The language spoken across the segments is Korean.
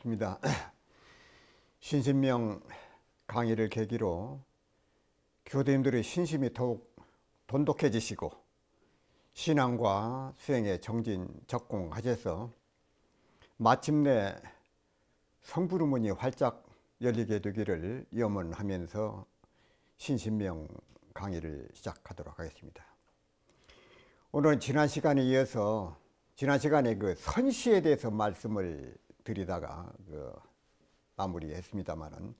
반갑습니다. 신신명 강의를 계기로 교도님들의 신심이 더욱 돈독해지시고 신앙과 수행에 정진적공하셔서 마침내 성부르문이 활짝 열리게 되기를 염원하면서 신신명 강의를 시작하도록 하겠습니다. 오늘은 지난 시간에 이어서 지난 시간에 그 선시에 대해서 말씀을 드리다가 마무리했습니다만은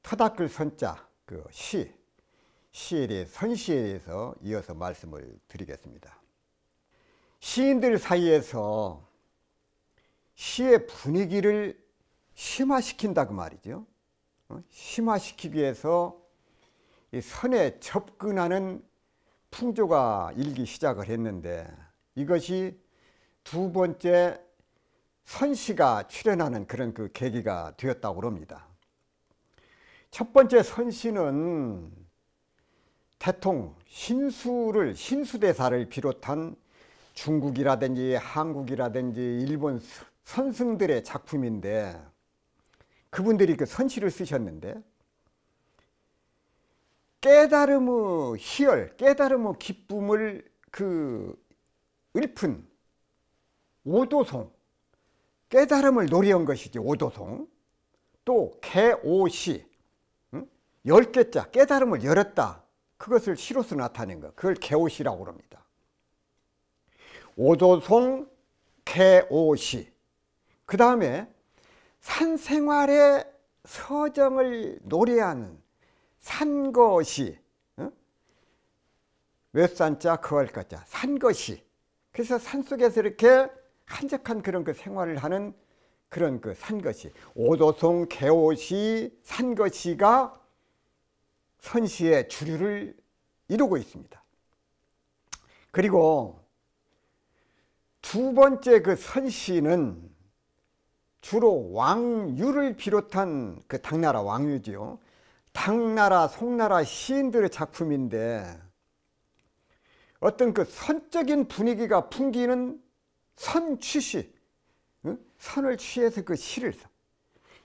터닦을 선자 시에 대해 선시에 대해서 이어서 말씀을 드리겠습니다. 시인들 사이에서 시의 분위기를 심화시킨다 그 말이죠. 심화시키기 위해서 이 선에 접근하는 풍조가 일기 시작을 했는데 이것이 두 번째 선시가 출현하는 그런 그 계기가 되었다고 합니다. 첫 번째 선시는 대통 신수대사를 비롯한 중국이라든지 한국이라든지 일본 선승들의 작품인데 그분들이 그 선시를 쓰셨는데 깨달음의 희열, 깨달음의 기쁨을 읊은 오도송, 깨달음을 노래한 것이지 오도송. 또 개오시, 10개자 깨달음을 열었다. 그것을 시로서 나타낸 것, 그걸 개오시라고 합니다. 오도송, 개오시. 그 다음에 산생활의 서정을 노래하는 산거시, 웹산자 거할까자 산거시. 그래서 산속에서 이렇게 한적한 그런 그 생활을 하는 그런 그 산거시, 오도송, 개오시, 산거시가 선시의 주류를 이루고 있습니다. 그리고 두 번째 그 선시는 주로 왕유를 비롯한 그 당나라 왕유지요. 당나라, 송나라 시인들의 작품인데 어떤 그 선적인 분위기가 풍기는 선취시, 선을 취해서 그 시를 써.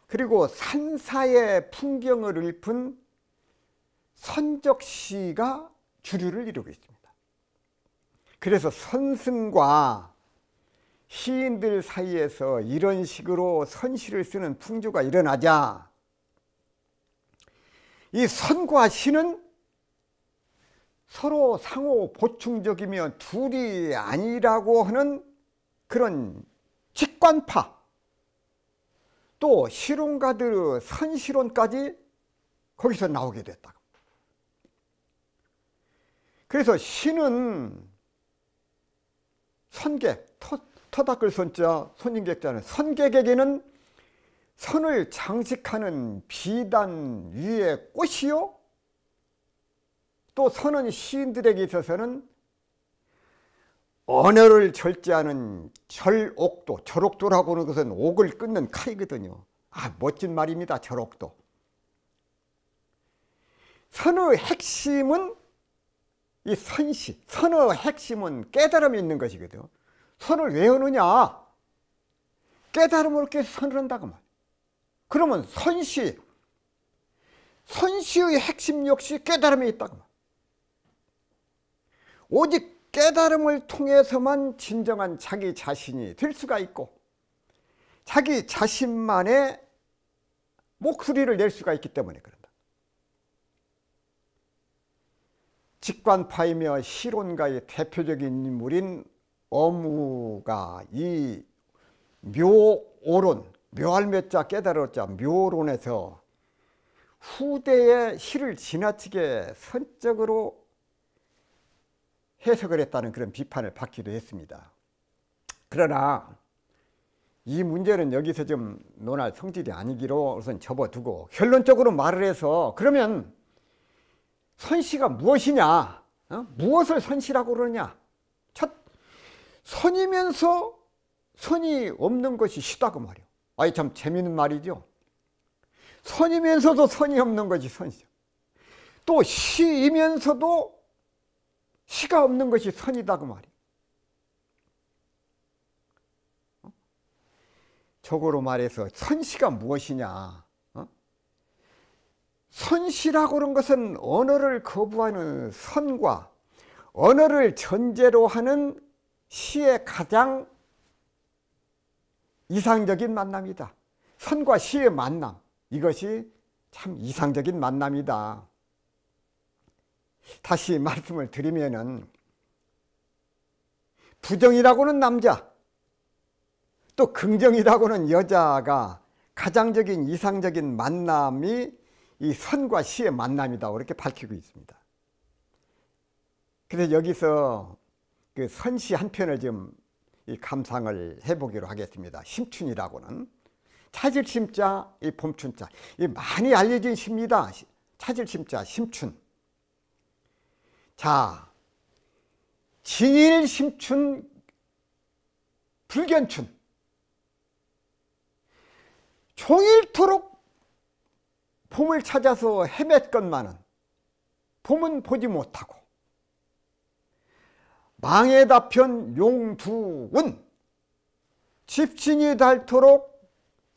그리고 산사의 풍경을 읊은 선적시가 주류를 이루고 있습니다. 그래서 선승과 시인들 사이에서 이런 식으로 선시를 쓰는 풍조가 일어나자 이 선과 시는 서로 상호 보충적이며 둘이 아니라고 하는 그런 직관파, 또 실론가들의 선시론까지 거기서 나오게 됐다. 그래서 시는 선객, 터닦을 선자, 손님객자는 선객에게는 선을 장식하는 비단 위의 꽃이요, 또 선은 시인들에게 있어서는 언어를 절제하는 절옥도, 절옥도라고 하는 것은 옥을 끊는 칼이거든요. 멋진 말입니다. 절옥도. 선의 핵심은 이 선시, 선의 핵심은 깨달음이 있는 것이거든요. 선을 왜 하느냐? 깨달음으로 깨서 선을 한다고 말. 그러면 선시의 핵심 역시 깨달음이 있다고 말. 오직 깨달음을 통해서만 진정한 자기 자신이 될 수가 있고 자기 자신만의 목소리를 낼 수가 있기 때문에 그런다. 직관파이며 실론가의 대표적인 인물인 어무가 이 묘오론, 묘할 묘자 깨달았자 묘론에서 후대의 시를 지나치게 선적으로 해석을 했다는 그런 비판을 받기도 했습니다. 그러나 이 문제는 여기서 좀 논할 성질이 아니기로 우선 접어두고 결론적으로 말을 해서 그러면 선시가 무엇이냐? 무엇을 선시라고 그러냐? 선이면서 선이 없는 것이 시다고 말이요. 참 재미있는 말이죠. 선이면서도 선이 없는 것이 선이죠. 또 시이면서도 시가 없는 것이 선이다 그 말이에요. 적어로 말해서 선시가 무엇이냐? 선시라고 하는 것은 언어를 거부하는 선과 언어를 전제로 하는 시의 가장 이상적인 만남이다. 선과 시의 만남, 이것이 참 이상적인 만남이다. 다시 말씀을 드리면은 부정이라고는 남자, 또 긍정이라고는 여자가 가장적인 이상적인 만남이 이 선과 시의 만남이다, 이렇게 밝히고 있습니다. 그래서 여기서 그 선시 한 편을 좀 감상을 해보기로 하겠습니다. 심춘이라고는 찾을 심자, 이 봄춘자, 이 많이 알려진 시입니다. 찾을 심자, 심춘. 자, 진일 심춘 불견춘. 종일토록 봄을 찾아서 헤맸건만은 봄은 보지 못하고, 망에다편 용두운, 집신이 닳도록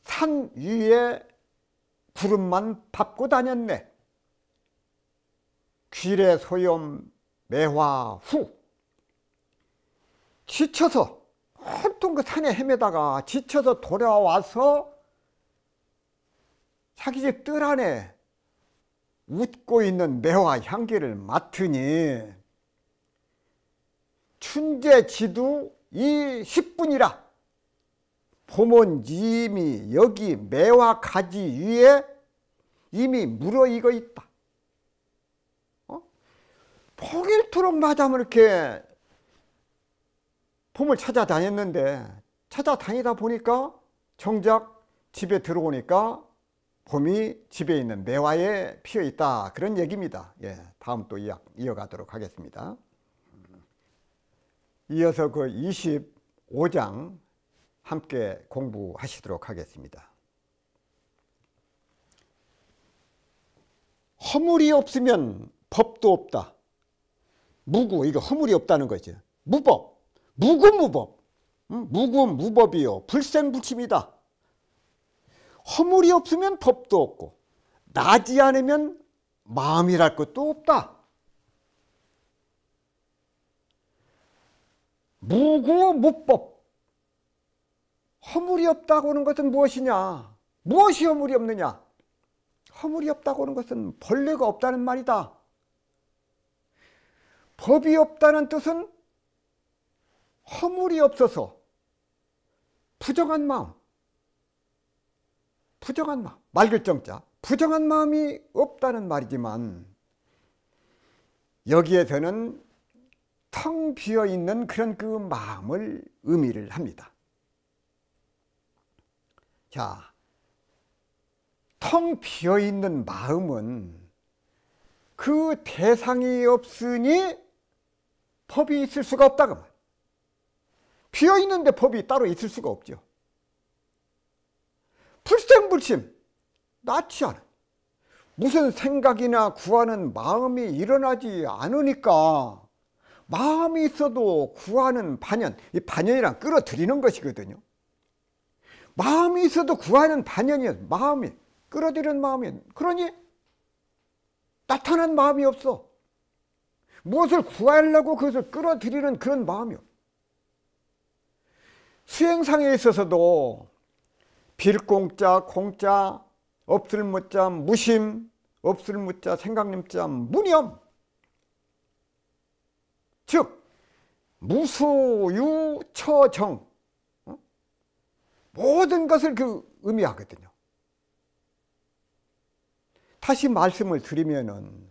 산 위에 구름만 밟고 다녔네. 귀래 소염 매화 후. 지쳐서 온통 그 산에 헤매다가 지쳐서 돌아와서 자기 집 뜰 안에 웃고 있는 매화 향기를 맡으니 춘제지두 이 10분이라 봄은 이미 여기 매화 가지 위에 이미 물어익어 있다. 폭일토록 마다면 이렇게 봄을 찾아다녔는데, 찾아다니다 보니까 정작 집에 들어오니까 봄이 집에 있는 매화에 피어 있다, 그런 얘기입니다. 예, 다음 또 이어가도록 하겠습니다. 이어서 그 25장 함께 공부하시도록 하겠습니다. 허물이 없으면 법도 없다. 무구, 이거 허물이 없다는 거죠. 무법, 무구무법, 무구무법이요 불생불침이다. 허물이 없으면 법도 없고 나지 않으면 마음이랄 것도 없다. 무구무법, 허물이 없다고 하는 것은 무엇이냐? 무엇이 허물이 없느냐? 허물이 없다고 하는 것은 벌레가 없다는 말이다. 법이 없다는 뜻은 허물이 없어서 부정한 마음, 부정한 마음, 맑을 정자, 부정한 마음이 없다는 말이지만, 여기에서는 텅 비어있는 그런 그 마음을 의미를 합니다. 자, 텅 비어있는 마음은 그 대상이 없으니 법이 있을 수가 없다, 그 말. 비어있는데 법이 따로 있을 수가 없죠. 불생불침, 낫지 않아. 무슨 생각이나 구하는 마음이 일어나지 않으니까 마음이 있어도 구하는 반연, 이 반연이란 끌어들이는 것이거든요. 마음이 있어도 구하는 반연이 마음이 끌어들이는 마음이, 그러니 나타난 마음이 없어. 무엇을 구하려고 그것을 끌어들이는 그런 마음이 없어. 수행상에 있어서도 빌공자, 공자, 없을 무자, 무심, 없을 무자, 생각님자, 무념. 즉 무수유처정, 모든 것을 그 의미하거든요. 다시 말씀을 드리면은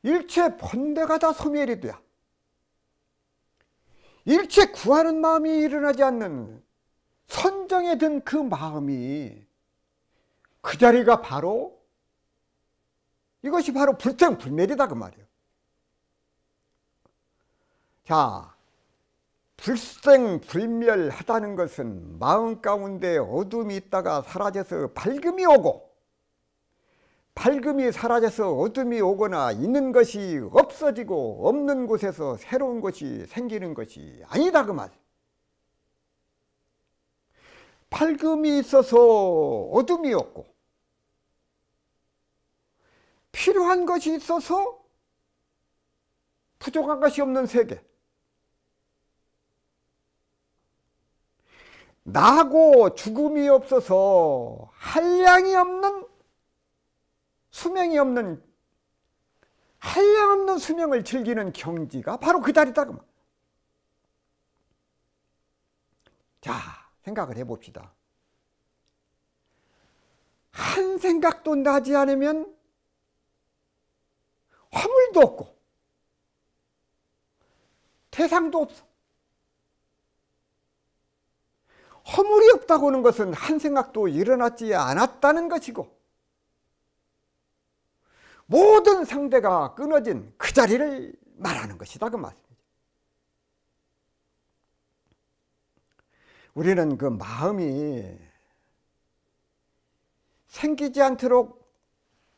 일체 번뇌가 다 소멸이 돼야, 일체 구하는 마음이 일어나지 않는 선정에 든 그 마음이, 그 자리가 바로, 이것이 바로 불생불멸이다, 그 말이에요. 자, 불생불멸하다는 것은 마음 가운데 어둠이 있다가 사라져서 밝음이 오고, 밝음이 사라져서 어둠이 오거나 있는 것이 없어지고 없는 곳에서 새로운 것이 생기는 것이 아니다, 그 말. 밝음이 있어서 어둠이 없고, 필요한 것이 있어서 부족한 것이 없는 세계. 나고 죽음이 없어서 한량이 없는, 수명이 없는, 한량 없는 수명을 즐기는 경지가 바로 그 자리다. 자, 생각을 해봅시다. 한 생각도 나지 않으면 화물도 없고 대상도 없어. 허물이 없다고 하는 것은 한 생각도 일어나지 않았다는 것이고, 모든 상대가 끊어진 그 자리를 말하는 것이다, 그 말씀이죠. 우리는 그 마음이 생기지 않도록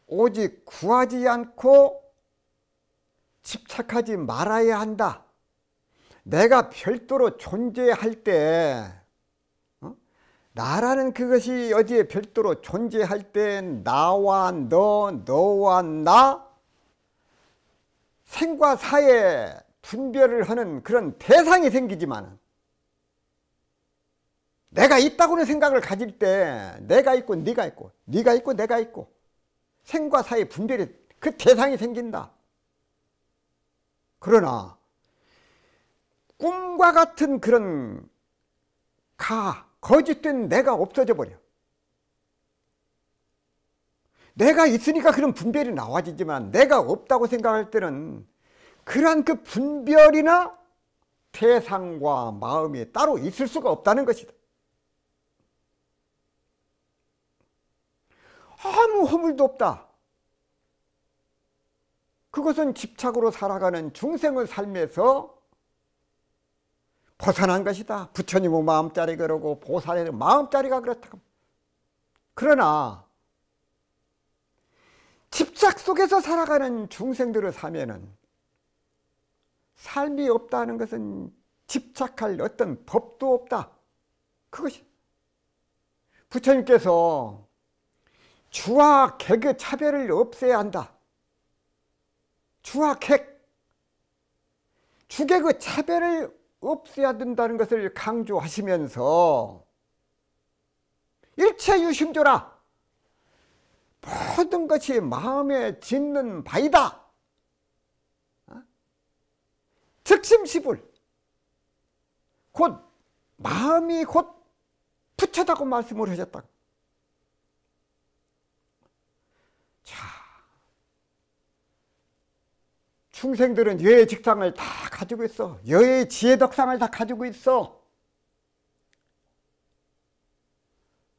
오직 구하지 않고 집착하지 말아야 한다. 내가 별도로 존재할 때, 나라는 그것이 어디에 별도로 존재할 때 나와 너, 너와 나, 생과 사의 분별을 하는 그런 대상이 생기지만, 내가 있다고는 생각을 가질 때 내가 있고 네가 있고, 네가 있고 내가 있고, 생과 사의 분별이 그 대상이 생긴다. 그러나 꿈과 같은 그런 거짓된 내가 없어져 버려. 내가 있으니까 그런 분별이 나와지지만, 내가 없다고 생각할 때는 그러한 그 분별이나 대상과 마음이 따로 있을 수가 없다는 것이다. 아무 허물도 없다. 그것은 집착으로 살아가는 중생의 삶에서 벗어난 것이다. 부처님은 마음자리 그러고 보살은 마음자리가 그렇다. 그러나 집착 속에서 살아가는 중생들의 삶에는 삶이 없다는 것은 집착할 어떤 법도 없다. 그것이 부처님께서 주와 객의 차별을 없애야 한다. 주와 객, 주객의 차별을 없애야 된다는 것을 강조하시면서 일체 유심조라, 모든 것이 마음에 짓는 바이다. 즉심시불, 곧 마음이 곧 부처다고 말씀을 하셨다. 자, 중생들은 여의 직상을 다 가지고 있어. 여의 지혜덕상을 다 가지고 있어.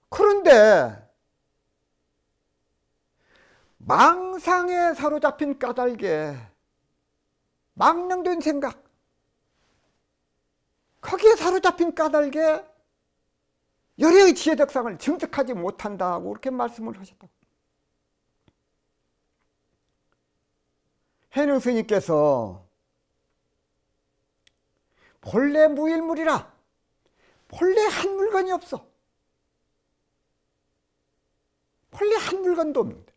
그런데 망상에 사로잡힌 까닭에 망령된 생각, 거기에 사로잡힌 까닭에 열의 지혜덕상을 증득하지 못한다고 그렇게 말씀을 하셨다. 해능 스님께서 본래 무일물이라, 본래 한 물건이 없어. 본래 한 물건도 없는데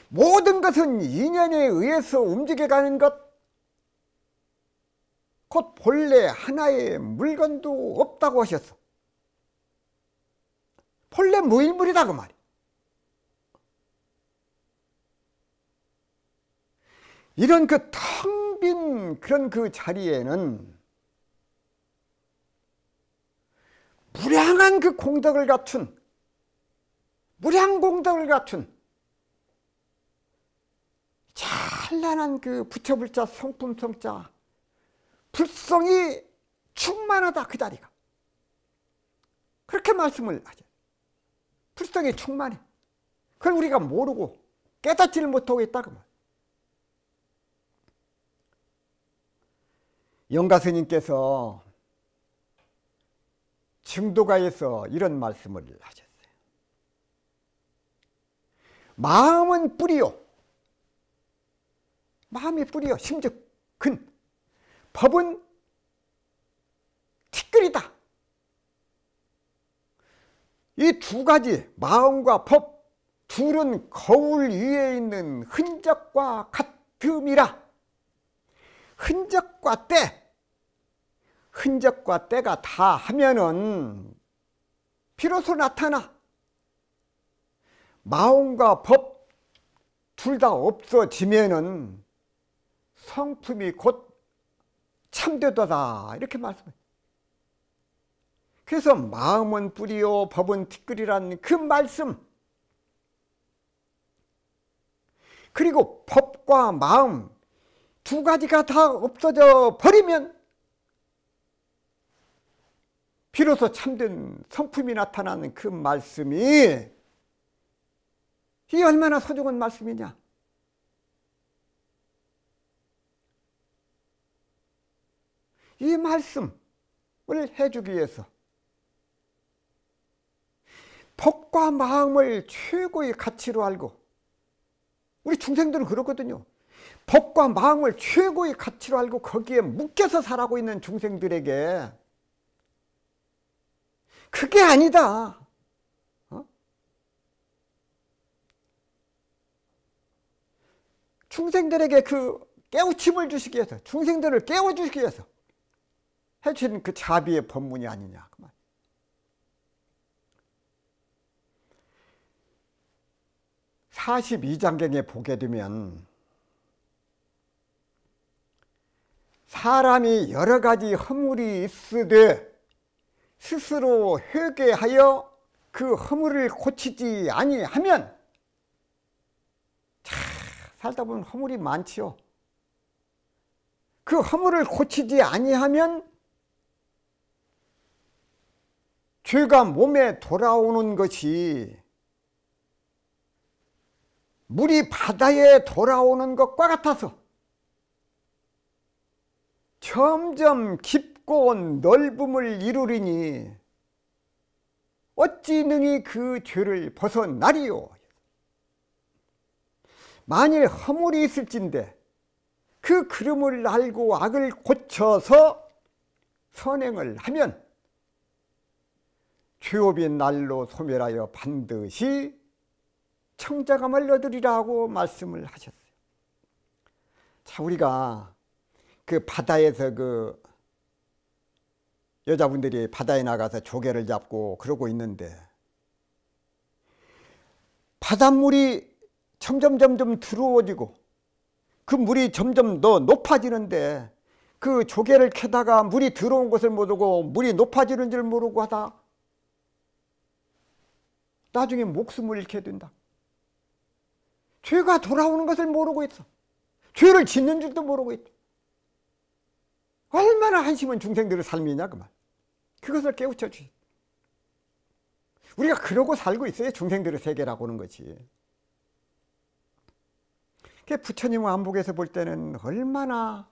모든 것은 인연에 의해서 움직여가는 것, 곧 본래 하나의 물건도 없다고 하셨어. 본래 무일물이다 그 말이야. 이런 그 텅 빈 그런 그 자리에는 무량한 그 공덕을 갖춘, 무량 공덕을 갖춘 찬란한 그 부처불자 성품성자 불성이 충만하다, 그 자리가. 그렇게 말씀을 하죠. 불성이 충만해. 그걸 우리가 모르고 깨닫지를 못하고 있다 그 말. 영가스님께서 증도가에서 이런 말씀을 하셨어요. 마음은 뿌리요, 마음이 뿌리요, 심즉 근, 법은 티끌이다. 이 두 가지 마음과 법 둘은 거울 위에 있는 흔적과 같음이라. 흔적과 때, 흔적과 때가 다 하면은 비로소 나타나. 마음과 법 둘 다 없어지면은 성품이 곧 참되도다, 이렇게 말씀해요. 그래서 마음은 뿌리요 법은 티끌이라는 그 말씀, 그리고 법과 마음 두 가지가 다 없어져 버리면 비로소 참된 성품이 나타나는 그 말씀이, 이 얼마나 소중한 말씀이냐. 이 말씀을 해주기 위해서 법과 마음을 최고의 가치로 알고, 우리 중생들은 그렇거든요. 법과 마음을 최고의 가치로 알고 거기에 묶여서 살아가고 있는 중생들에게 그게 아니다. 중생들에게 그 깨우침을 주시기 위해서, 중생들을 깨워주시기 위해서 해주신 그 자비의 법문이 아니냐 그 말. 42장경에 보게 되면 사람이 여러 가지 허물이 있으되 스스로 회개하여 그 허물을 고치지 아니하면, 살다 보면 허물이 많지요. 그 허물을 고치지 아니하면 죄가 몸에 돌아오는 것이 물이 바다에 돌아오는 것과 같아서 점점 깊고 넓음을 이루리니 어찌 능히 그 죄를 벗어나리요. 만일 허물이 있을진데 그 그름을 알고 악을 고쳐서 선행을 하면 죄업이 날로 소멸하여 반드시 청자감을 얻으리라고 말씀을 하셨어요. 자, 우리가 그 바다에서 그 여자분들이 바다에 나가서 조개를 잡고 그러고 있는데 바닷물이 점점 들어오지고 그 물이 점점 더 높아지는데 그 조개를 캐다가 물이 들어온 것을 모르고 물이 높아지는 줄 모르고 하다 나중에 목숨을 잃게 된다. 죄가 돌아오는 것을 모르고 있어. 죄를 짓는 줄도 모르고 있다. 얼마나 한심한 중생들의 삶이냐 그 말. 그것을 깨우쳐 주시. 우리가 그러고 살고 있어요. 중생들의 세계라고 하는 것이. 부처님 왕복에서 볼 때는 얼마나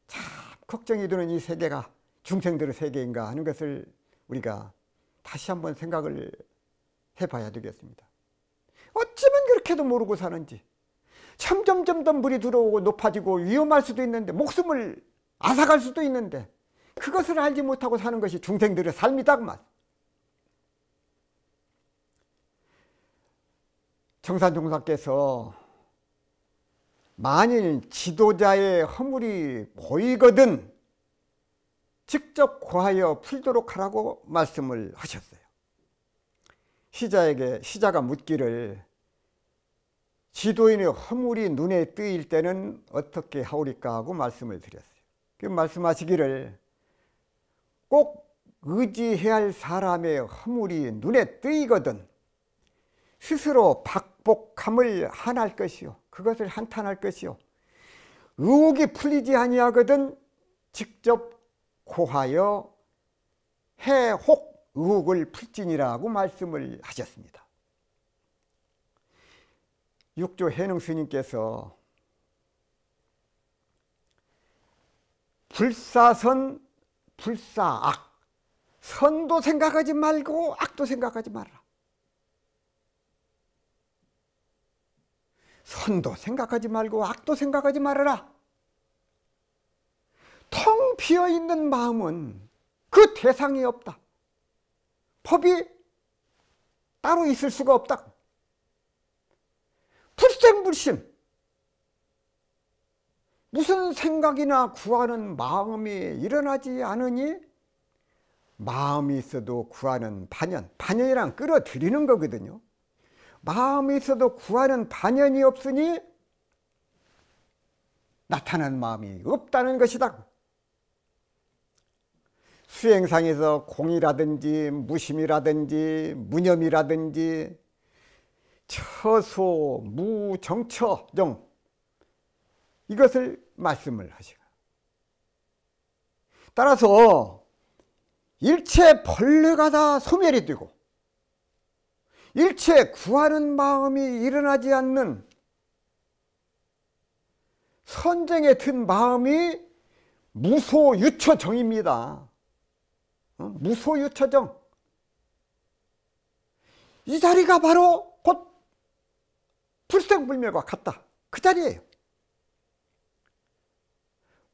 참 걱정이 되는 이 세계가 중생들의 세계인가 하는 것을 우리가 다시 한번 생각을 해봐야 되겠습니다. 어쩌면 그렇게도 모르고 사는지. 점점 물이 들어오고 높아지고 위험할 수도 있는데 목숨을 앗아갈 수도 있는데 그것을 알지 못하고 사는 것이 중생들의 삶이다 그 말. 정산종사께서 만일 지도자의 허물이 보이거든 직접 고하여 풀도록 하라고 말씀을 하셨어요. 시자가 묻기를 지도인의 허물이 눈에 띄일 때는 어떻게 하오리까 하고 말씀을 드렸어요. 그 말씀하시기를 꼭 의지해야 할 사람의 허물이 눈에 띄거든 스스로 박복함을 한할 것이요, 그것을 한탄할 것이요, 의혹이 풀리지 아니하거든 직접 고하여 해혹 의혹을 풀지니라고 말씀을 하셨습니다. 육조 해능 스님께서 불사선 불사악, 선도 생각하지 말고 악도 생각하지 말아라. 선도 생각하지 말고 악도 생각하지 말아라. 텅 비어있는 마음은 그 대상이 없다. 법이 따로 있을 수가 없다. 불생불심. 무슨 생각이나 구하는 마음이 일어나지 않으니 마음이 있어도 구하는 반연, 반연이란 끌어들이는 거거든요. 마음이 있어도 구하는 반연이 없으니 나타나는 마음이 없다는 것이다. 수행상에서 공이라든지 무심이라든지 무념이라든지 처소, 무정처정 이것을 말씀을 하시고, 따라서 일체 벌레가 다 소멸이 되고 일체 구하는 마음이 일어나지 않는 선정에 든 마음이 무소유처정입니다. 무소유처정. 이 자리가 바로 곧 불생불멸과 같다. 그 자리예요.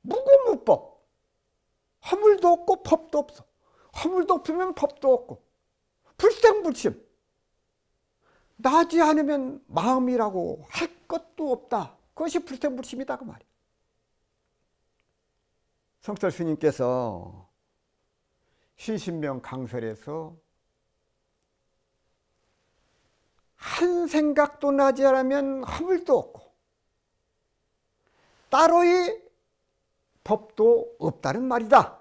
무고무법. 허물도 없고 법도 없어. 허물도 없으면 법도 없고 불생불심. 나지 않으면 마음이라고 할 것도 없다. 그것이 불생불심이다 그 말이에요. 성철 스님께서 신신명 강설에서 한 생각도 나지 않으면 허물도 없고 따로의 법도 없다는 말이다.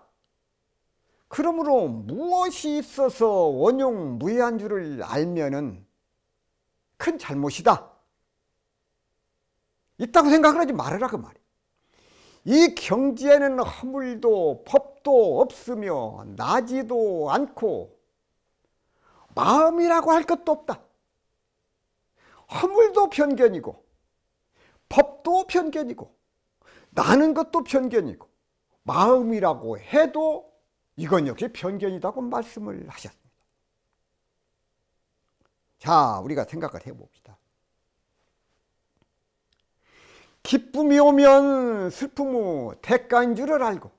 그러므로 무엇이 있어서 원용무이한 줄을 알면은 큰 잘못이다. 있다고 생각을 하지 말아라 그 말이에요. 이 경지에는 허물도 법도 없으며 나지도 않고 마음이라고 할 것도 없다. 허물도 편견이고 법도 편견이고 나는 것도 편견이고 마음이라고 해도 이건 역시 편견이라고 말씀을 하셨습니다. 자, 우리가 생각을 해봅시다. 기쁨이 오면 슬픔의 대가인 줄을 알고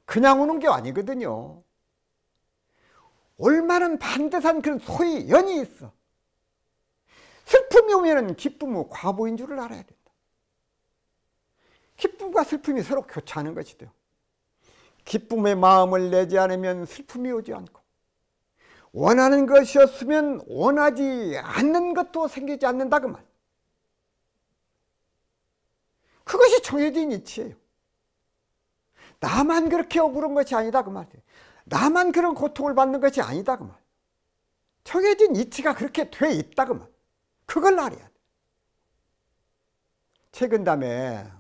그냥 오는 게 아니거든요. 올만한 반드산 그런 소위 연이 있어. 슬픔이 오면 기쁨의 과보인 줄을 알아야 된다. 기쁨과 슬픔이 서로 교차하는 것이 돼요. 기쁨의 마음을 내지 않으면 슬픔이 오지 않고 원하는 것이었으면 원하지 않는 것도 생기지 않는다 그 말. 그것이 정해진 이치예요. 나만 그렇게 억울한 것이 아니다 그 말이에요. 나만 그런 고통을 받는 것이 아니다 그 말. 정해진 이치가 그렇게 돼 있다 그 말. 그걸 알아야 돼. 책은담에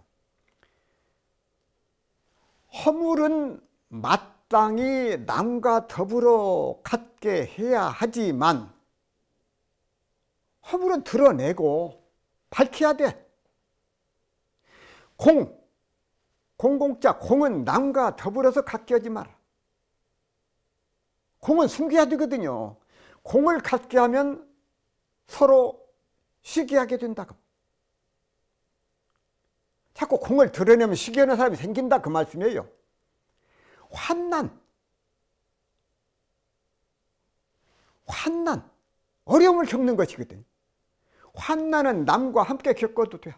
허물은 마땅히 남과 더불어 갖게 해야 하지만 허물은 드러내고 밝혀야 돼. 공공자, 공은 남과 더불어서 갖게 하지 마라. 공은 숨겨야 되거든요. 공을 갖게 하면 서로 시기하게 된다고. 자꾸 공을 드러내면 시기하는 사람이 생긴다 그 말씀이에요. 환난, 어려움을 겪는 것이거든요. 환난은 남과 함께 겪어도 돼요.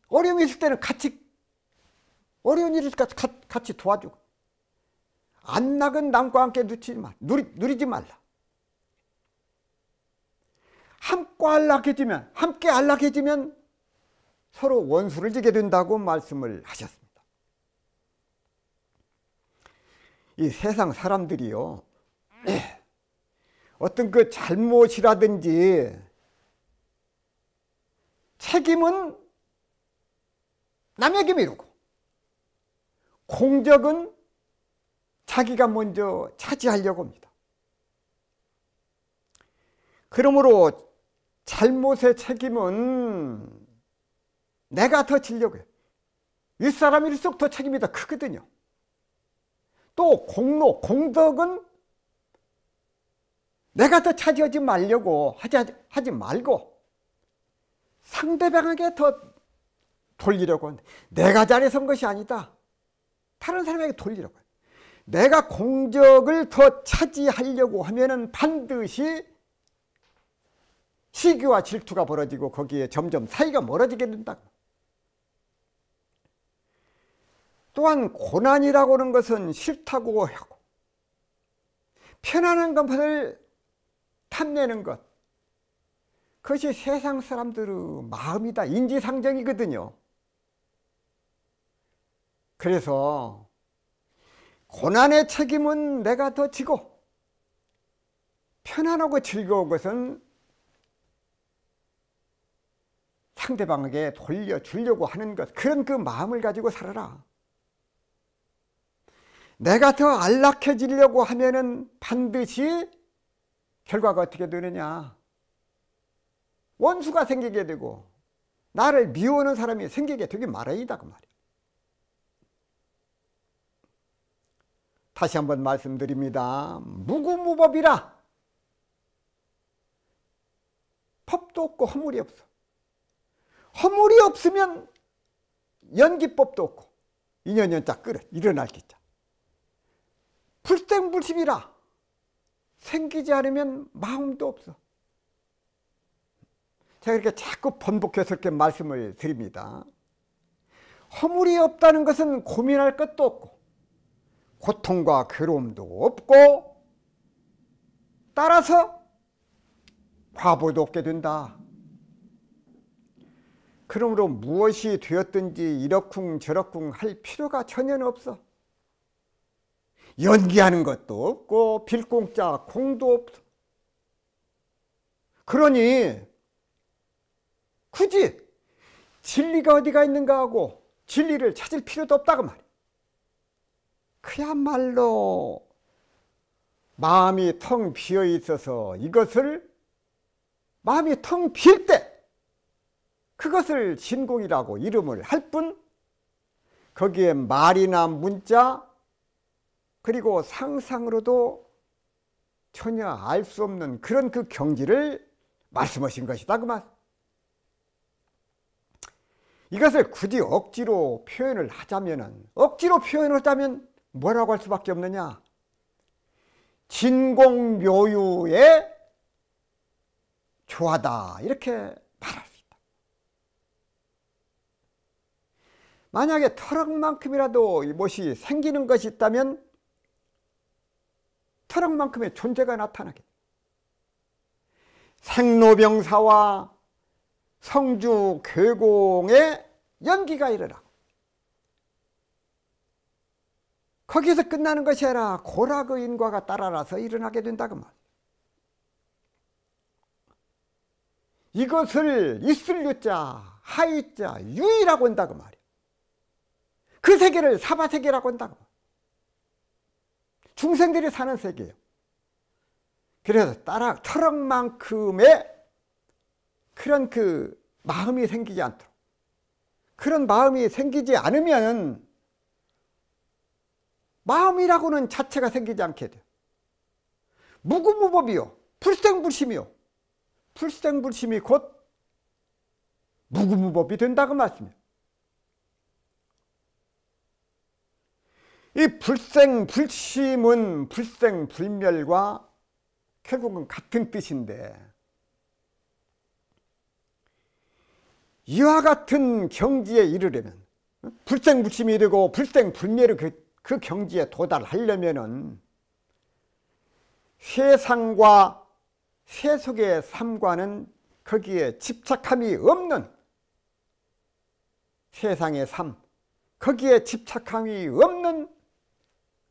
어려움이 있을 때는 어려운 일이 있을 때 같이 도와주고, 안락은 남과 함께 누리지 말라. 함께 안락해지면 서로 원수를 지게 된다고 말씀을 하셨습니다. 이 세상 사람들이요, 어떤 그 잘못이라든지 책임은 남에게 미루고 공적은 자기가 먼저 차지하려고 합니다. 그러므로 잘못의 책임은 내가 더 지려고 해요. 윗사람일수록 더 책임이 더 크거든요. 또 공덕은 내가 더 차지하지 말려고 하지 말고 상대방에게 더 돌리려고 하는데, 내가 잘해서 한 것이 아니다. 다른 사람에게 돌리려고 해요. 내가 공적을 더 차지하려고 하면은 반드시 시기와 질투가 벌어지고 거기에 점점 사이가 멀어지게 된다. 또한 고난이라고 하는 것은 싫다고 하고 편안한 것을 탐내는 것, 그것이 세상 사람들의 마음이다, 인지상정이거든요. 그래서 고난의 책임은 내가 더 지고 편안하고 즐거운 것은 상대방에게 돌려주려고 하는 것, 그런 그 마음을 가지고 살아라. 내가 더 안락해지려고 하면은 반드시 결과가 어떻게 되느냐, 원수가 생기게 되고 나를 미워하는 사람이 생기게 되기 마련이다 그 말이에요. 다시 한번 말씀드립니다. 무구무법이라. 법도 없고 허물이 없어. 허물이 없으면 연기법도 없고 인연연자 끓어 일어날겠자. 불생불심이라. 생기지 않으면 마음도 없어. 제가 이렇게 자꾸 번복해서 이렇게 말씀을 드립니다. 허물이 없다는 것은 고민할 것도 없고 고통과 괴로움도 없고 따라서 과보도 없게 된다. 그러므로 무엇이 되었든지 이러쿵 저러쿵 할 필요가 전혀 없어. 연기하는 것도 없고 빌공짜 공도 없어. 그러니 굳이 진리가 어디가 있는가 하고 진리를 찾을 필요도 없다고 말이야. 그야말로 마음이 텅 비어 있어서 이것을 마음이 텅 빌 때 그것을 진공이라고 이름을 할 뿐 거기에 말이나 문자 그리고 상상으로도 전혀 알 수 없는 그런 그 경지를 말씀하신 것이다 그 말. 이것을 굳이 억지로 표현을 하자면은 뭐라고 할 수밖에 없느냐? 진공묘유의 조화다 이렇게 말할 수 있다. 만약에 터럭만큼이라도 무엇이 생기는 것이 있다면 터럭만큼의 존재가 나타나겠다. 생로병사와 성주 괴공의 연기가 일어나. 거기서 끝나는 것이 아니라 고락의 인과가 따라서 일어나게 된다 그 말. 이것을 있을 유자 하유자 유이라고 한다 그 말이야. 그 세계를 사바세계라고 한다 그 말. 중생들이 사는 세계예요. 그래서 따라 터럭만큼의 그런 그 마음이 생기지 않도록, 그런 마음이 생기지 않으면 마음이라고는 자체가 생기지 않게 돼요. 무구무법이요 불생불심이요. 불생불심이 곧 무구무법이 된다고 말씀이에요. 이 불생불심은 불생불멸과 결국은 같은 뜻인데, 이와 같은 경지에 이르려면, 불생불심이 되고 불생불멸의 그 경지에 도달하려면은 세상과 세속의 삶과는 거기에 집착함이 없는, 세상의 삶 거기에 집착함이 없는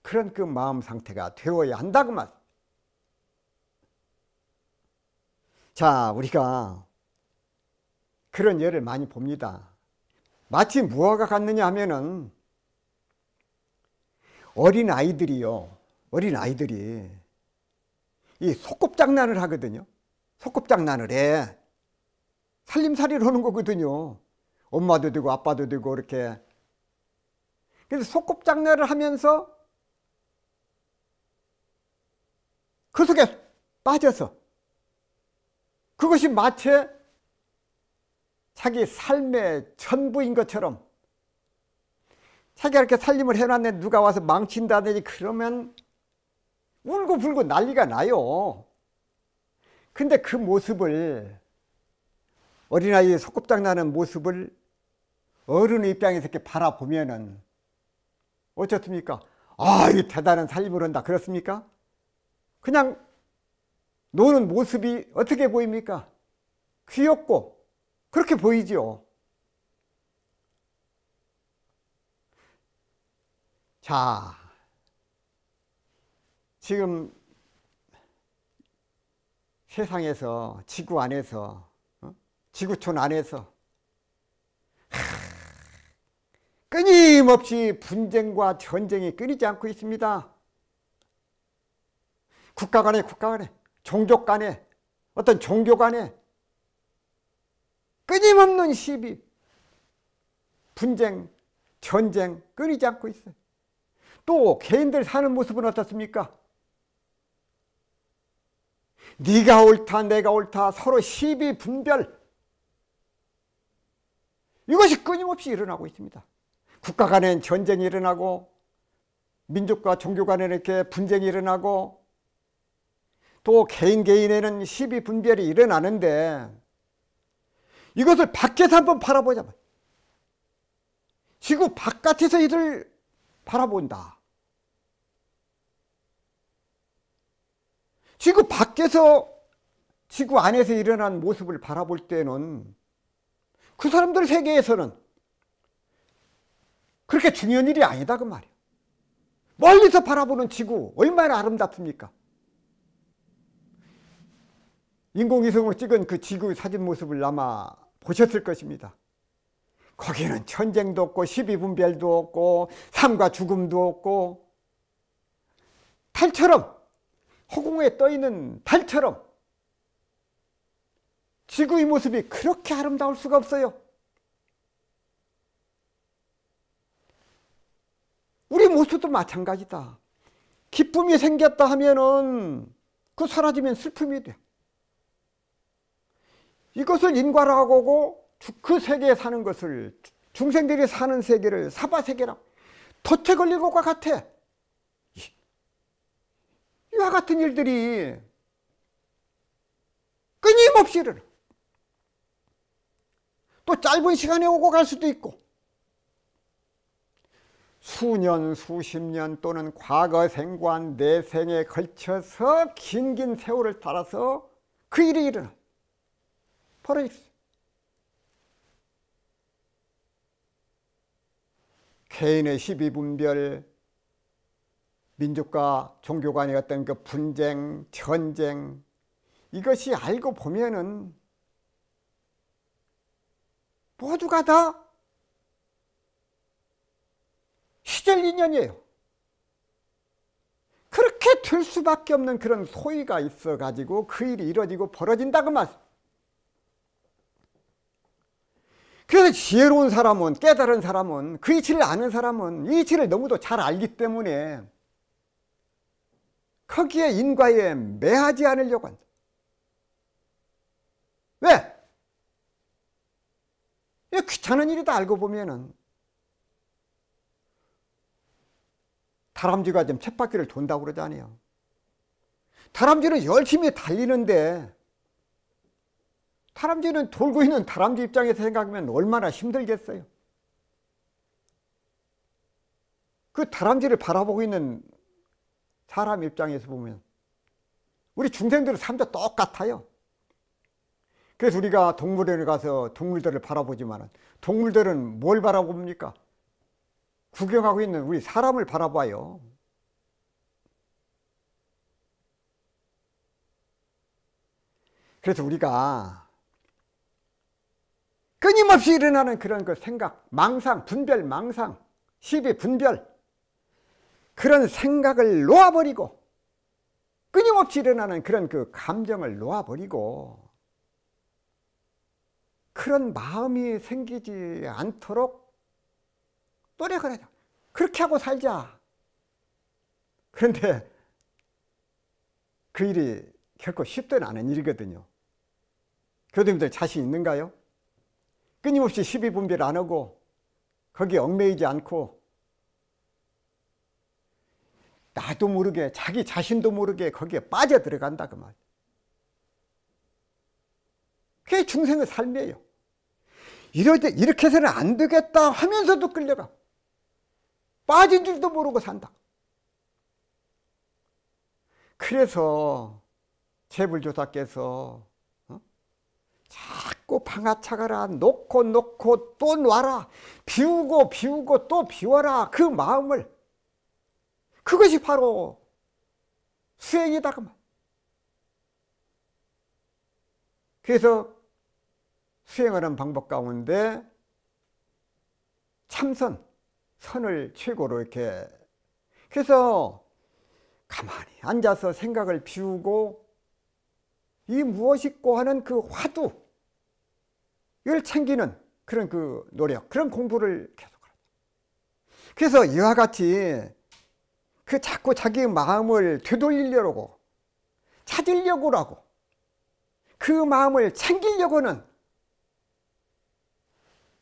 그런 그 마음 상태가 되어야 한다고 말. 자, 우리가 그런 예를 많이 봅니다. 마치 무엇과 같느냐 하면은 어린아이들이 이 소꿉장난을 하거든요. 소꿉장난을 해. 살림살이를 하는 거거든요. 엄마도 되고 아빠도 되고 이렇게. 그래서 소꿉장난을 하면서 그 속에 빠져서 그것이 마치 자기 삶의 전부인 것처럼 자기가 이렇게 살림을 해놨는데 누가 와서 망친다든지 그러면 울고불고 난리가 나요. 근데 그 모습을, 어린아이의 소꿉장나는 모습을 어른의 입장에서 이렇게 바라보면은 어떻습니까? 아, 이 대단한 살림을 한다 그렇습니까? 그냥 노는 모습이 어떻게 보입니까? 귀엽고 그렇게 보이지요. 자, 지금 세상에서, 지구 안에서, 지구촌 안에서 끊임없이 분쟁과 전쟁이 끊이지 않고 있습니다. 국가 간에, 종족 간에, 어떤 종교 간에 끊임없는 시비, 분쟁, 전쟁 끊이지 않고 있어요. 또 개인들 사는 모습은 어떻습니까? 네가 옳다, 내가 옳다, 서로 시비 분별, 이것이 끊임없이 일어나고 있습니다. 국가 간엔 전쟁이 일어나고, 민족과 종교 간에는 이렇게 분쟁이 일어나고, 또 개인에는 시비 분별이 일어나는데, 이것을 밖에서 한번 바라보자면, 지구 바깥에서 이를 바라본다. 지구 밖에서 지구 안에서 일어난 모습을 바라볼 때는 그 사람들 세계에서는 그렇게 중요한 일이 아니다 그 말이에요. 멀리서 바라보는 지구 얼마나 아름답습니까? 인공위성으로 찍은 그 지구 사진 모습을 아마 보셨을 것입니다. 거기는 전쟁도 없고 시비분별도 없고 삶과 죽음도 없고, 달처럼, 허공에 떠있는 달처럼 지구의 모습이 그렇게 아름다울 수가 없어요. 우리 모습도 마찬가지다. 기쁨이 생겼다 하면은 그 사라지면 슬픔이 돼. 이것을 인과라고 그 세계에 사는 것을, 중생들이 사는 세계를 사바세계라고, 덫에 걸린 것과 같아. 이와 같은 일들이 끊임없이 일어나. 또 짧은 시간에 오고 갈 수도 있고, 수년, 수십 년 또는 과거 생과 내 생에 걸쳐서 긴 세월을 따라서 그 일이 일어나. 벌어졌어요. 개인의 시비분별, 민족과 종교 간의 어떤 그 분쟁, 전쟁, 이것이 알고 보면은 모두가 다 시절 인연이에요. 그렇게 될 수밖에 없는 그런 소위가 있어가지고 그 일이 이루어지고 벌어진다 그 말씀. 그래서 지혜로운 사람은, 깨달은 사람은, 그 이치를 아는 사람은 이 이치를 너무도 잘 알기 때문에 거기에 인과에 매하지 않으려고 한다. 왜? 귀찮은 일이다 알고 보면은. 다람쥐가 지금 쳇바퀴를 돈다고 그러잖아요. 다람쥐는 열심히 달리는데, 다람쥐는 돌고 있는 다람쥐 입장에서 생각하면 얼마나 힘들겠어요. 그 다람쥐를 바라보고 있는 사람 입장에서 보면 우리 중생들의 삶도 똑같아요. 그래서 우리가 동물원에 가서 동물들을 바라보지만 동물들은 뭘 바라봅니까? 구경하고 있는 우리 사람을 바라봐요. 그래서 우리가 끊임없이 일어나는 그런 그 생각, 망상, 분별, 망상, 시비, 분별, 그런 생각을 놓아버리고, 끊임없이 일어나는 그런 그 감정을 놓아버리고, 그런 마음이 생기지 않도록 노력을 하자. 그렇게 하고 살자. 그런데 그 일이 결코 쉽지는 않은 일이거든요. 교도님들 자신 있는가요? 끊임없이 시비분별 안 하고 거기에 얽매이지 않고 나도 모르게 자기 자신도 모르게 거기에 빠져들어간다 그 말. 그게 중생의 삶이에요. 이렇게 해서는 안 되겠다 하면서도 끌려가. 빠진 줄도 모르고 산다. 그래서 재불조사께서 자꾸 방아차가라 놓고 또 놔라 비우고 또 비워라 그 마음을, 그것이 바로 수행이다 그 말. 그래서 수행하는 방법 가운데 참선, 선을 최고로 이렇게, 그래서 가만히 앉아서 생각을 비우고 이 무엇이고 하는 그 화두 이걸 챙기는 그런 그 노력, 그런 공부를 계속하라. 그래서 이와 같이 그 자꾸 자기 마음을 되돌리려고 찾으려고 하고 그 마음을 챙기려고는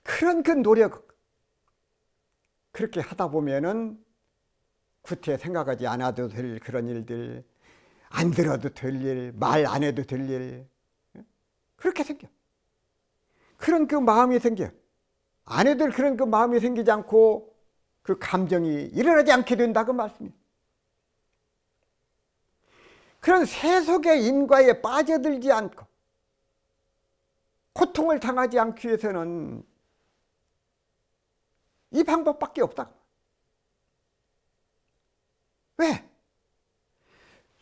그런 그 노력, 그렇게 하다 보면은 구태 생각하지 않아도 될 그런 일들, 안 들어도 될 일, 말 안 해도 될 일, 그렇게 생겨. 그런 그 마음이 생겨. 안 해도 될 그런 그 마음이 생기지 않고 그 감정이 일어나지 않게 된다 그 말씀이에요. 그런 세속의 인과에 빠져들지 않고 고통을 당하지 않기 위해서는 이 방법밖에 없다. 왜?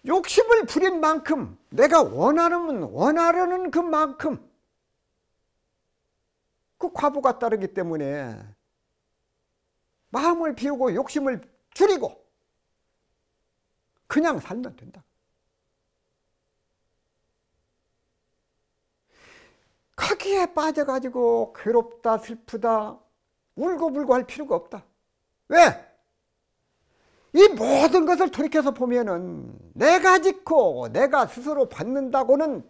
욕심을 부린 만큼 내가 원하는 그만큼 그 과부가 따르기 때문에 마음을 비우고 욕심을 줄이고 그냥 살면 된다. 거기에 빠져가지고 괴롭다 슬프다 울고불고 할 필요가 없다. 왜? 이 모든 것을 돌이켜서 보면은 내가 짓고 내가 스스로 받는다고는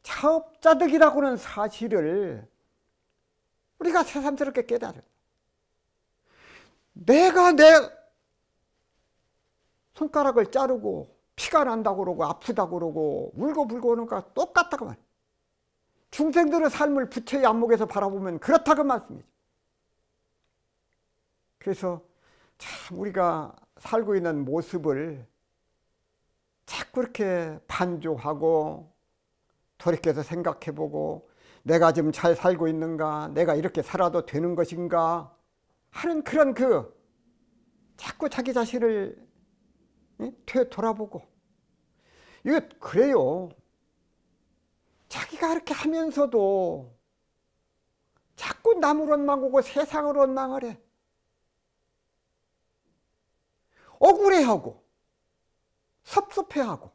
자업자득이라고는 사실을 우리가 새삼스럽게 깨달아. 내가 내 손가락을 자르고 피가 난다고 그러고 아프다고 그러고 울고불고 하는 거랑 똑같다고 말이야. 중생들의 삶을 부처의 안목에서 바라보면 그렇다고 말씀이죠. 그래서 참 우리가 살고 있는 모습을 자꾸 이렇게 반조하고 돌이켜서 생각해보고 내가 지금 잘 살고 있는가, 내가 이렇게 살아도 되는 것인가 하는 그런 그 자꾸 자기 자신을 되돌아보고, 이거 그래요. 자기가 이렇게 하면서도 자꾸 남을 원망하고 세상을 원망을 해. 억울해하고 섭섭해하고.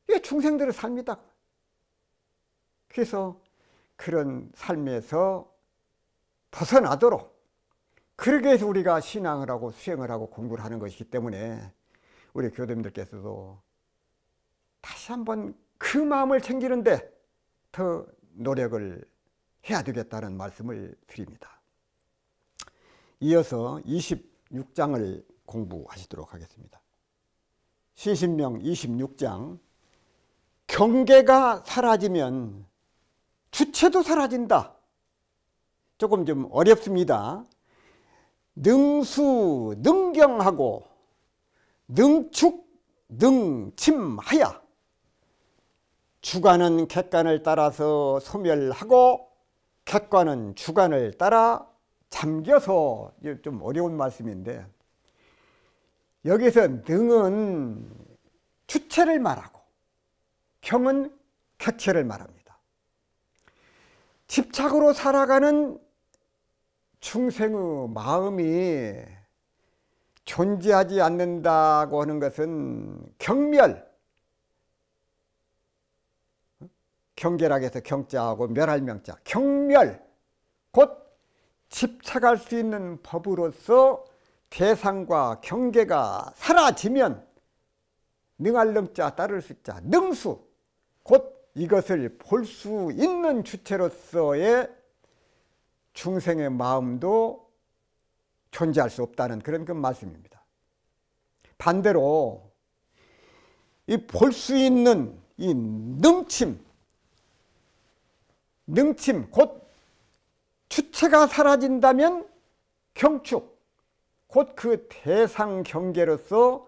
이게 중생들의 삶이다. 그래서 그런 삶에서 벗어나도록, 그러기 위해서 우리가 신앙을 하고 수행을 하고 공부를 하는 것이기 때문에 우리 교도님들께서도 다시 한번 그 마음을 챙기는데 더 노력을 해야 되겠다는 말씀을 드립니다. 이어서 26장을 공부하시도록 하겠습니다. 시신명 26장. 경계가 사라지면 주체도 사라진다. 조금 좀 어렵습니다. 능수 능경하고 능축 능침하야 주관은 객관을 따라서 소멸하고 객관은 주관을 따라 잠겨서, 좀 어려운 말씀인데 여기서 능은 주체를 말하고 경은 객체를 말합니다. 집착으로 살아가는 중생의 마음이 존재하지 않는다고 하는 것은 경멸, 경계락에서 경자하고 멸할 명자, 경멸, 곧 집착할 수 있는 법으로서 대상과 경계가 사라지면 능할 능자 따를 수자, 능수, 곧 이것을 볼 수 있는 주체로서의 중생의 마음도 존재할 수 없다는 그런 그 말씀입니다. 반대로 이 볼 수 있는 이 능침 곧 주체가 사라진다면 경축 곧 그 대상 경계로서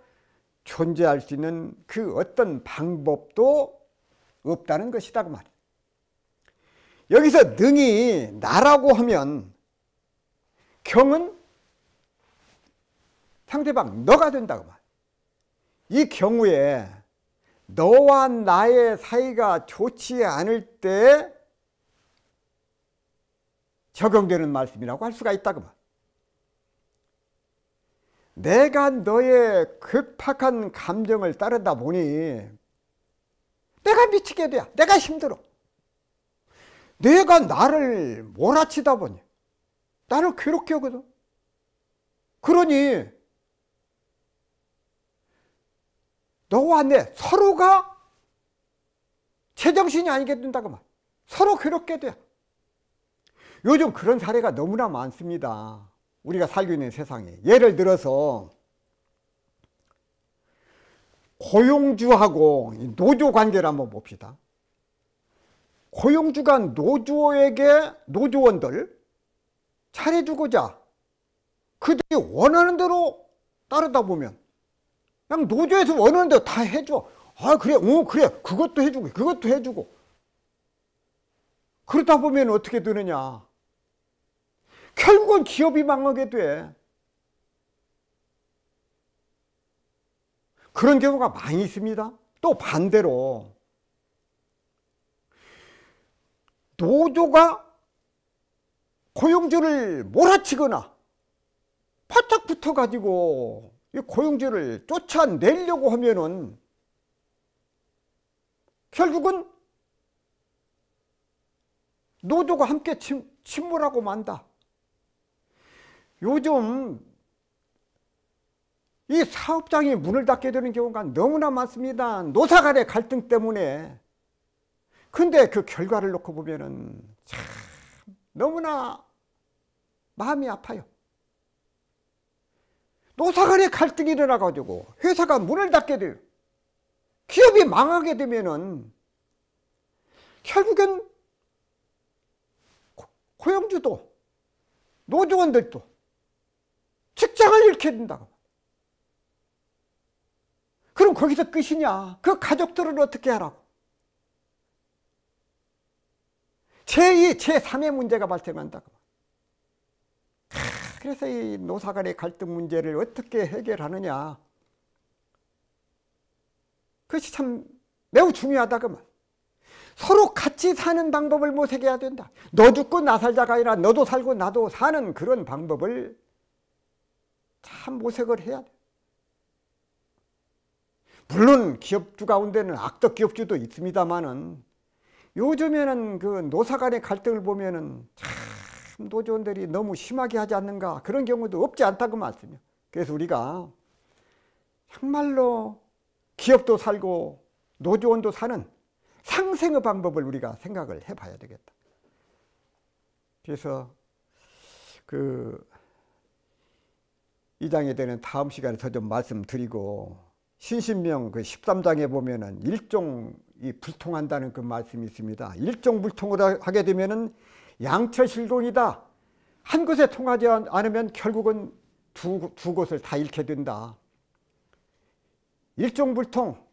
존재할 수 있는 그 어떤 방법도 없다는 것이다 그 말이에요. 여기서 능이 나라고 하면 경은 상대방 너가 된다고 말이에요. 이 경우에 너와 나의 사이가 좋지 않을 때 적용되는 말씀이라고 할 수가 있다고 말이에요. 내가 너의 급박한 감정을 따르다 보니 내가 미치게 돼. 내가 힘들어. 내가 나를 몰아치다 보니 나를 괴롭게 하거든. 그러니 너와 내 서로가 제정신이 아니게 된다고 말. 서로 괴롭게 돼. 요즘 그런 사례가 너무나 많습니다. 우리가 살고 있는 세상에. 예를 들어서 고용주하고 노조 관계를 한번 봅시다. 고용주가 노조에게 노조원들 잘해주고자 그들이 원하는 대로 따르다 보면 그냥 노조에서 원하는 대로 다 해줘. 아 그래, 그래, 그것도 해주고 그것도 해주고. 그러다 보면 어떻게 되느냐? 결국은 기업이 망하게 돼. 그런 경우가 많이 있습니다. 또 반대로 노조가 고용주를 몰아치거나 바짝 붙어가지고 이 고용주를 쫓아내려고 하면은 결국은 노조가 함께 침몰하고 만다. 요즘 이 사업장이 문을 닫게 되는 경우가 너무나 많습니다. 노사 간의 갈등 때문에. 근데 그 결과를 놓고 보면은 참 너무나 마음이 아파요. 노사 간의 갈등이 일어나가지고 회사가 문을 닫게 돼요. 기업이 망하게 되면은 결국엔 고용주도 노조원들도 직장을 잃게 된다고. 그럼 거기서 끝이냐? 그 가족들을 어떻게 하라고? 제2, 제3의 문제가 발생한다고. 그래서 이 노사 간의 갈등 문제를 어떻게 해결하느냐? 그것이 참 매우 중요하다고 말. 서로 같이 사는 방법을 모색해야 된다. 너 죽고 나 살자가 아니라 너도 살고 나도 사는 그런 방법을 참 모색을 해야 돼. 물론 기업주 가운데는 악덕 기업주도 있습니다만은 요즘에는 그 노사 간의 갈등을 보면은 참 노조원들이 너무 심하게 하지 않는가, 그런 경우도 없지 않다고 말씀이요. 그래서 우리가 정말로 기업도 살고 노조원도 사는 상생의 방법을 우리가 생각을 해봐야 되겠다. 그래서 이 장에 대한 다음 시간에 더 좀 말씀드리고, 신신명 그 13장에 보면은 일종이 불통한다는 그 말씀이 있습니다. 일종불통을 하게 되면은 양처실공이다. 한 곳에 통하지 않으면 결국은 두 곳을 다 잃게 된다. 일종불통,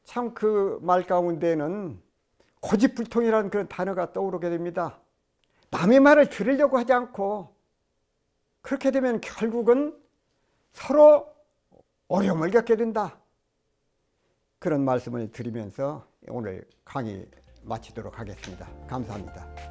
참 그 말 가운데는 고집불통이라는 그런 단어가 떠오르게 됩니다. 남의 말을 들으려고 하지 않고 그렇게 되면 결국은 서로 어려움을 겪게 된다. 그런 말씀을 드리면서 오늘 강의 마치도록 하겠습니다. 감사합니다.